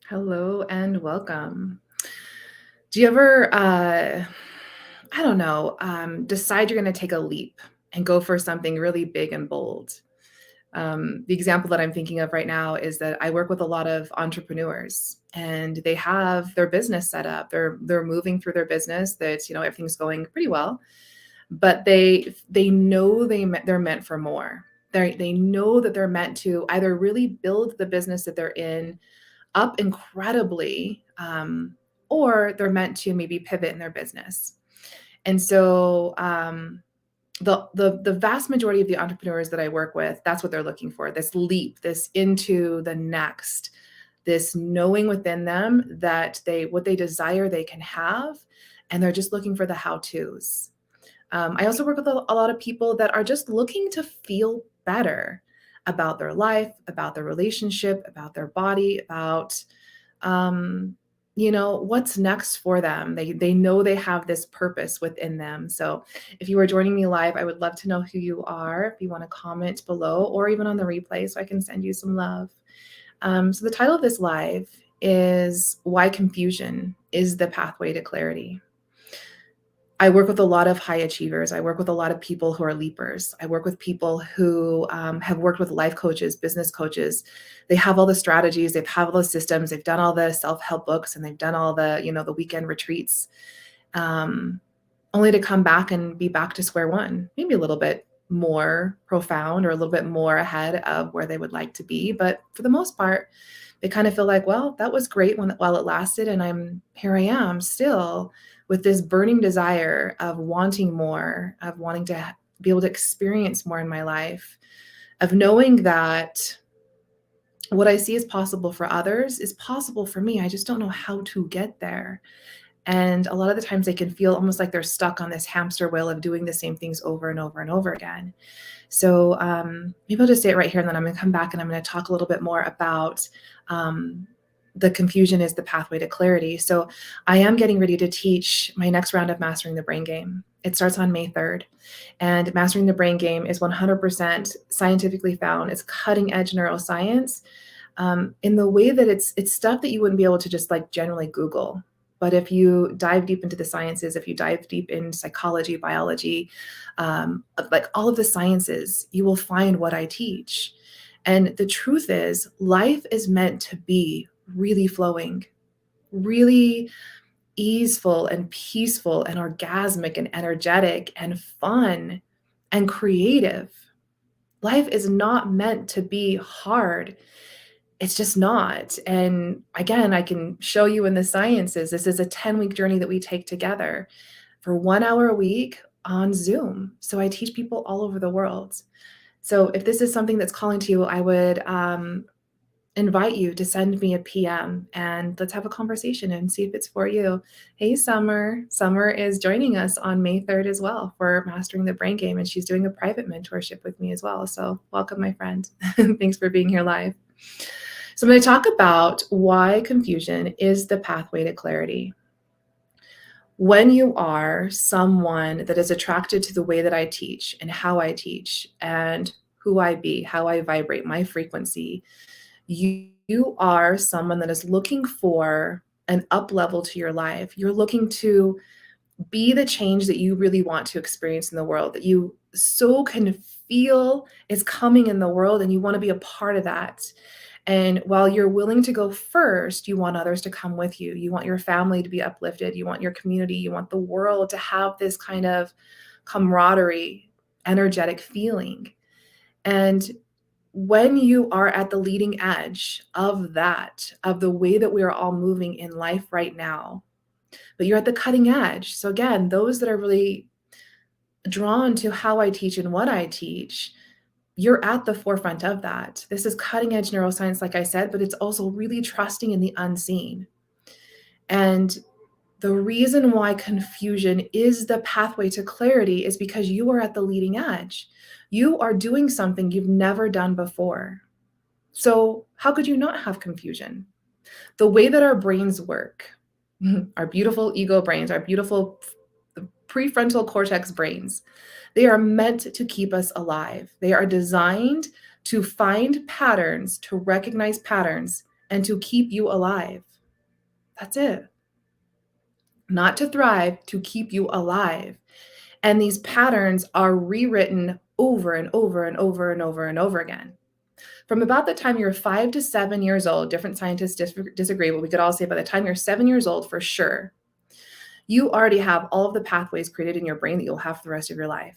Hello and welcome. Do you ever, I don't know, decide you're going to take a leap and go for something really big and bold? The example that I'm thinking of right now is that I work with a lot of entrepreneurs, and they have their business set up. They're moving through their business. That everything's going pretty well, but they know they're meant for more. They know that they're meant to either really build the business that they're in up incredibly, or they're meant to maybe pivot in their business. And so the vast majority of the entrepreneurs that I work with, that's what they're looking for: this leap, this into the next, this knowing within them that what they desire they can have, and they're just looking for the how to's. I also work with a lot of people that are just looking to feel better about their life, about their relationship, about their body, about um, what's next for them. They know they have this purpose within them. So if you are joining me live, I would love to know who you are. If you want to comment below or even on the replay, so I can send you some love. So the title of this live is Why Confusion is the Pathway to Clarity. I work with a lot of high achievers. I work with a lot of people who are leapers. I work with people who have worked with life coaches, business coaches. They have all the strategies, they've had all the systems, they've done all the self-help books, and they've done all the weekend retreats, um, only to come back and be back to square one, maybe a little bit more profound or a little bit more ahead of where they would like to be. But for the most part, they kind of feel like, well, that was great while it lasted, and I am still with this burning desire of wanting more, of wanting to be able to experience more in my life, of knowing that what I see is possible for others is possible for me. I just don't know how to get there. And a lot of the times they can feel almost like they're stuck on this hamster wheel of doing the same things over and over and over again. So maybe I'll just say it right here, and then I'm going to come back and I'm going to talk a little bit more about the confusion is the pathway to clarity. So I am getting ready to teach my next round of Mastering the Brain Game. It starts on May 3rd. And Mastering the Brain Game is 100% scientifically found. It's cutting edge neuroscience, in the way that it's stuff that you wouldn't be able to just like generally Google. But if you dive deep into the sciences, if you dive deep in psychology, biology, like all of the sciences, you will find what I teach. And the truth is, life is meant to be really flowing, really easeful and peaceful and orgasmic and energetic and fun and creative. Life is not meant to be hard. It's just not. And again, I can show you in the sciences, this is a 10-week journey that we take together for 1 hour a week on Zoom. So I teach people all over the world. So if this is something that's calling to you, I would invite you to send me a PM and let's have a conversation and see if it's for you. Hey, Summer. Summer is joining us on May 3rd as well for Mastering the Brain Game, and she's doing a private mentorship with me as well. So welcome, my friend. Thanks for being here live. So I'm going to talk about why confusion is the pathway to clarity. When you are someone that is attracted to the way that I teach and how I teach and who I be, how I vibrate, my frequency, you are someone that is looking for an up level to your life. You're looking to be the change that you really want to experience in the world, that you so can feel is coming in the world, and you want to be a part of that. And while you're willing to go first, you want others to come with you. You want your family to be uplifted. You want your community, you want the world to have this kind of camaraderie, energetic feeling. And when you are at the leading edge of that, of the way that we are all moving in life right now, but you're at the cutting edge. So again, those that are really drawn to how I teach and what I teach, you're at the forefront of that. This is cutting edge neuroscience, like I said, but it's also really trusting in the unseen. And the reason why confusion is the pathway to clarity is because you are at the leading edge. You are doing something you've never done before. So how could you not have confusion? The way that our brains work, our beautiful ego brains, our beautiful prefrontal cortex brains, they are meant to keep us alive. They are designed to find patterns, to recognize patterns, and to keep you alive. That's it. Not to thrive, to keep you alive. And these patterns are rewritten over and over and over and over and over again. From about the time you're 5 to 7 years old, different scientists disagree, but we could all say by the time you're 7 years old, for sure, you already have all of the pathways created in your brain that you'll have for the rest of your life.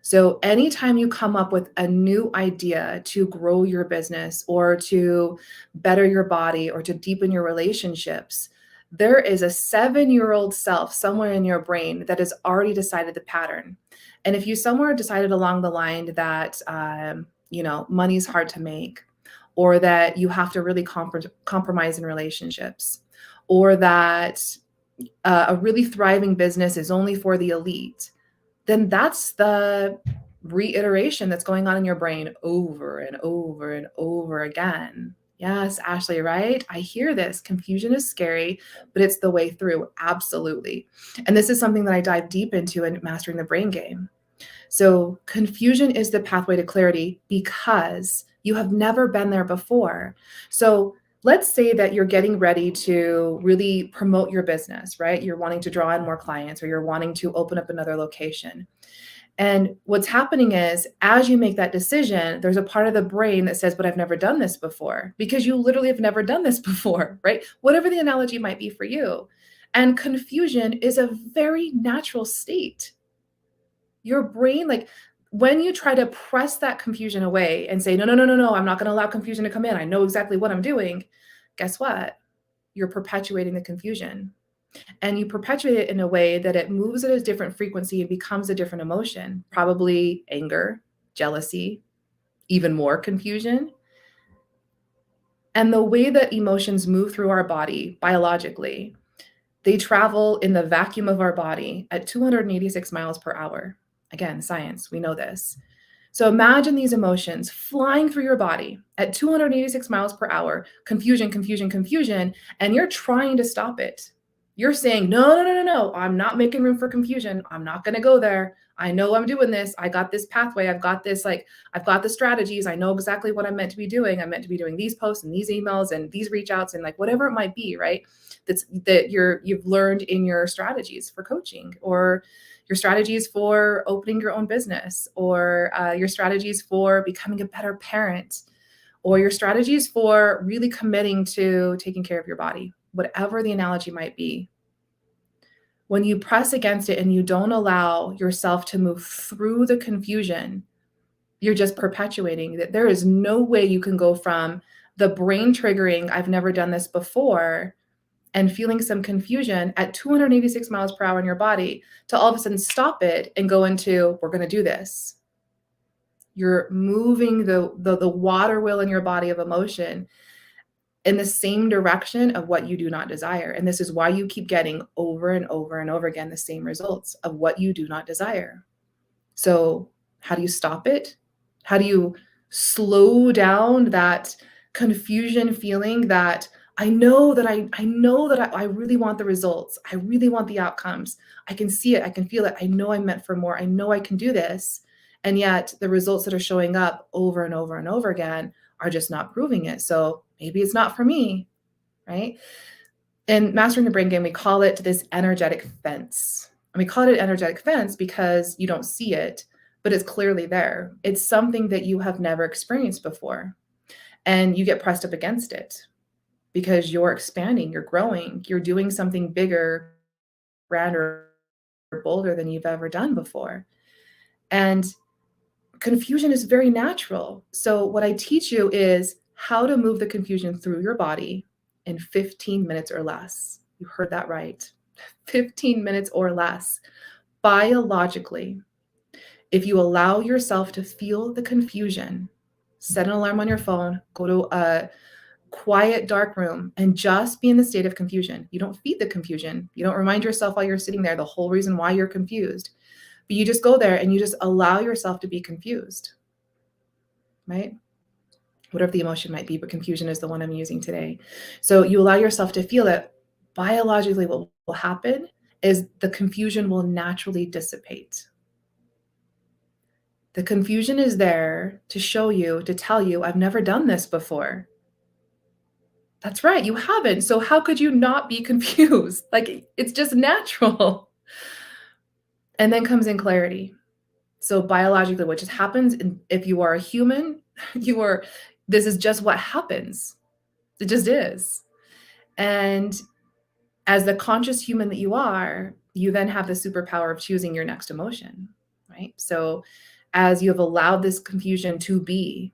So anytime you come up with a new idea to grow your business or to better your body or to deepen your relationships, there is a 7-year-old self somewhere in your brain that has already decided the pattern. And if you somewhere decided along the line that, money's hard to make, or that you have to really compromise in relationships, or that a really thriving business is only for the elite, then that's the reiteration that's going on in your brain over and over and over again. Yes, Ashley, right? I hear this. Confusion is scary, but it's the way through. Absolutely. And this is something that I dive deep into in Mastering the Brain Game. So, confusion is the pathway to clarity because you have never been there before. So, let's say that you're getting ready to really promote your business, right? You're wanting to draw in more clients or you're wanting to open up another location. And what's happening is, as you make that decision, there's a part of the brain that says, but I've never done this before, because you literally have never done this before, right? Whatever the analogy might be for you. And confusion is a very natural state. Your brain, like when you try to press that confusion away and say, no, no, no, no, no, I'm not going to allow confusion to come in. I know exactly what I'm doing. Guess what? You're perpetuating the confusion. And you perpetuate it in a way that it moves at a different frequency and becomes a different emotion, probably anger, jealousy, even more confusion. And the way that emotions move through our body biologically, they travel in the vacuum of our body at 286 miles per hour. Again, science, we know this. So imagine these emotions flying through your body at 286 miles per hour, confusion, confusion, confusion, and you're trying to stop it. You're saying, no, no, no, no, no, I'm not making room for confusion. I'm not going to go there. I know I'm doing this. I got this pathway. I've got this, I've got the strategies. I know exactly what I'm meant to be doing. I'm meant to be doing these posts and these emails and these reach outs and whatever it might be, right? That you've learned in your strategies for coaching, or your strategies for opening your own business, or your strategies for becoming a better parent, or your strategies for really committing to taking care of your body, whatever the analogy might be. When you press against it and you don't allow yourself to move through the confusion, you're just perpetuating that. There is no way you can go from the brain triggering, I've never done this before, and feeling some confusion at 286 miles per hour in your body, to all of a sudden stop it and go into, we're going to do this. You're moving the water wheel in your body of emotion in the same direction of what you do not desire. And this is why you keep getting over and over and over again the same results of what you do not desire. So how do you stop it? How do you slow down that confusion feeling that I know that I really want the results. I really want the outcomes. I can see it. I can feel it. I know I'm meant for more. I know I can do this. And yet the results that are showing up over and over and over again are just not proving it. So maybe it's not for me, right? In Mastering the Brain Game, we call it this energetic fence. And we call it an energetic fence because you don't see it, but it's clearly there. It's something that you have never experienced before. And you get pressed up against it because you're expanding, you're growing, you're doing something bigger, grander, bolder than you've ever done before. And confusion is very natural. So what I teach you is how to move the confusion through your body in 15 minutes or less. You heard that right. 15 minutes or less. Biologically, if you allow yourself to feel the confusion, set an alarm on your phone, go to a quiet, dark room, and just be in the state of confusion. You don't feed the confusion. You don't remind yourself while you're sitting there the whole reason why you're confused. But you just go there and you just allow yourself to be confused, right? Whatever the emotion might be, but confusion is the one I'm using today. So you allow yourself to feel it. Biologically, what will happen is the confusion will naturally dissipate. The confusion is there to show you, to tell you, I've never done this before. That's right, you haven't. So how could you not be confused? Like, it's just natural. And then comes in clarity. So biologically, what just happens, and if you are a human, you are this is just what happens. It just is. And as the conscious human that you are, you then have the superpower of choosing your next emotion, right? So as you have allowed this confusion to be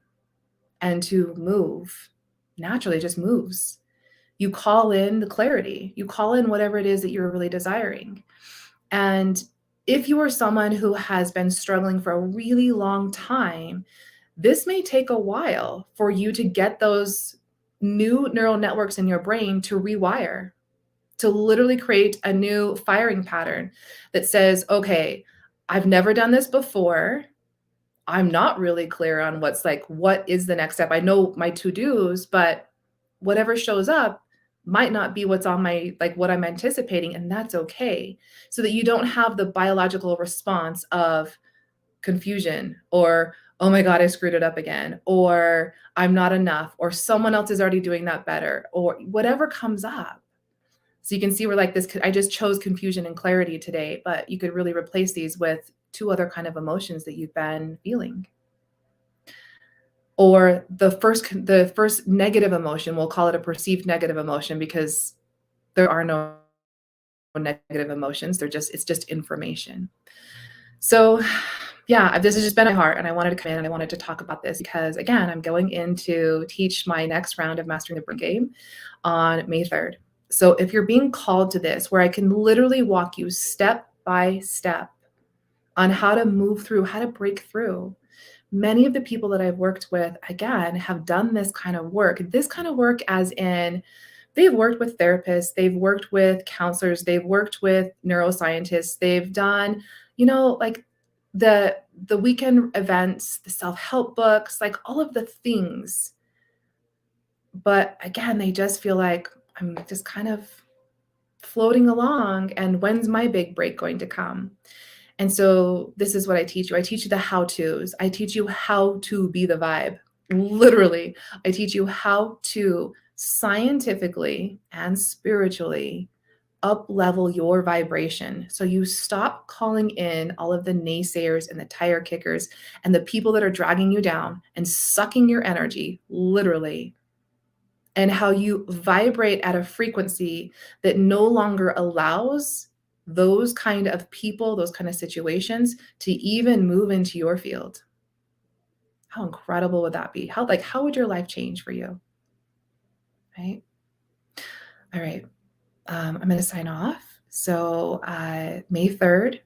and to move, naturally it just moves. You call in the clarity, you call in whatever it is that you're really desiring. And if you are someone who has been struggling for a really long time, this may take a while for you to get those new neural networks in your brain to rewire, to literally create a new firing pattern that says, okay, I've never done this before. I'm not really clear on what is the next step. I know my to-dos, but whatever shows up might not be what's on my, like what I'm anticipating, and that's okay. So that you don't have the biological response of confusion or, oh my God, I screwed it up again, or I'm not enough, or someone else is already doing that better, or whatever comes up. So you can see where like this, I just chose confusion and clarity today, but you could really replace these with two other kind of emotions that you've been feeling. Or the first negative emotion, we'll call it a perceived negative emotion because there are no negative emotions. It's just information. So yeah, this has just been my heart, and I wanted to come in and I wanted to talk about this because again, I'm going in to teach my next round of Mastering the Brain Game on May 3rd. So if you're being called to this, where I can literally walk you step by step on how to move through, how to break through. Many of the people that I've worked with, again, have done this kind of work. This kind of work as in they've worked with therapists, they've worked with counselors, they've worked with neuroscientists, they've done, like the weekend events, the self-help books, like all of the things. But again, they just feel like I'm just kind of floating along, and when's my big break going to come? And so this is what I teach you. I teach you the how-tos. I teach you how to be the vibe. Literally, I teach you how to scientifically and spiritually up-level your vibration. So you stop calling in all of the naysayers and the tire kickers and the people that are dragging you down and sucking your energy, literally, and how you vibrate at a frequency that no longer allows those kind of people, those kind of situations to even move into your field. How incredible would that be? How would your life change for you? Right? All right. I'm going to sign off. So May 3rd,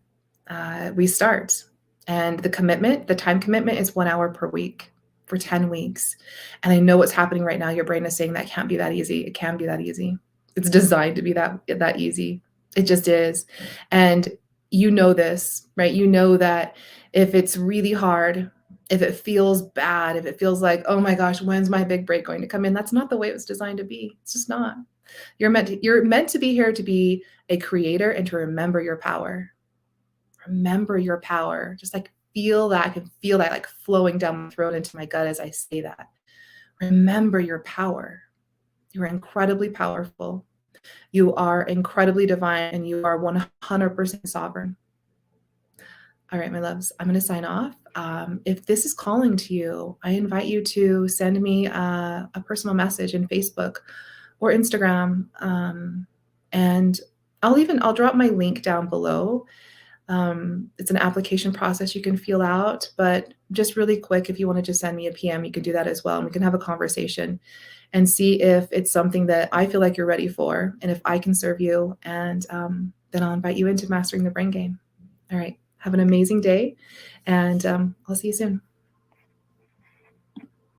we start. And the time commitment is 1 hour per week for 10 weeks. And I know what's happening right now. Your brain is saying that can't be that easy. It can be that easy. It's designed to be that easy. It just is. And you know this, right? You know that if it's really hard, if it feels bad, if it feels like, oh my gosh, when's my big break going to come in? That's not the way it was designed to be. It's just not. You're meant to be here to be a creator and to remember your power. Remember your power. Just like feel that. I can feel that like flowing down my throat into my gut as I say that. Remember your power. You are incredibly powerful. You are incredibly divine, and you are 100% sovereign. All right, my loves, I'm going to sign off. If this is calling to you, I invite you to send me a personal message in Facebook or Instagram. And I'll drop my link down below. It's an application process you can fill out, but just really quick, if you want to just send me a PM, you can do that as well. And we can have a conversation and see if it's something that I feel like you're ready for and if I can serve you. And then I'll invite you into Mastering the Brain Game. All right. Have an amazing day, and I'll see you soon.